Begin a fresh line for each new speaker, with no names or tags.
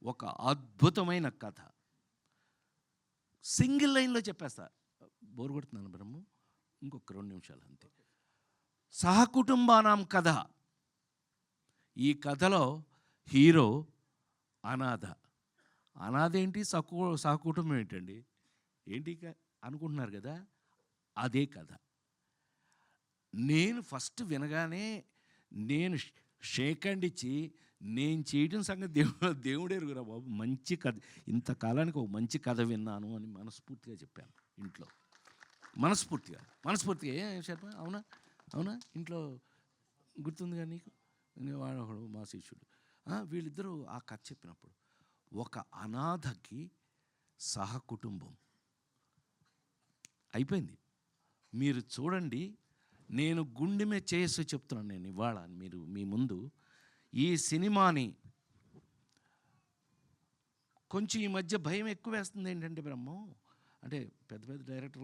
ఒక అద్భుతమైన కథ. సింగిల్ లైన్లో చెప్పేస్తా, బోర్ కొడుతున్నాను బ్రహ్మ, ఇంకొక 2 నిమిషాలు అంతే. సహకుటుంబానాం కథ. ఈ కథలో హీరో అనాథ. అనాథ ఏంటి, సహకుటుంబం ఏంటండి, ఏంటి అనుకుంటున్నారు కదా, అదే కథ. నేను ఫస్ట్ వినగానే నేను షేక్ హ్యాండ్ ఇచ్చి, నేను చేయడం సంగతి దేవుడే ఎరుగురా బాబు, మంచి కథ, ఇంతకాలానికి ఒక మంచి కథ విన్నాను అని మనస్ఫూర్తిగా చెప్పాను ఇంట్లో. మనస్ఫూర్తిగా ఏం శర్మ, అవునా అవునా, ఇంట్లో గుర్తుందిగా నీకు, వాడు మా శిష్యుడు, వీళ్ళిద్దరూ ఆ కథ చెప్పినప్పుడు ఒక అనాథకి సహకుటుంబం అయిపోయింది. మీరు చూడండి, నేను గుండె మీద చేసి చెప్తున్నాను నేను ఇవాళ మీరు మీ ముందు. ఈ సినిమాని కొంచెం ఈ మధ్య భయం ఎక్కువ వేస్తుంది. ఏంటంటే బ్రహ్మం, అంటే పెద్ద పెద్ద డైరెక్టర్లు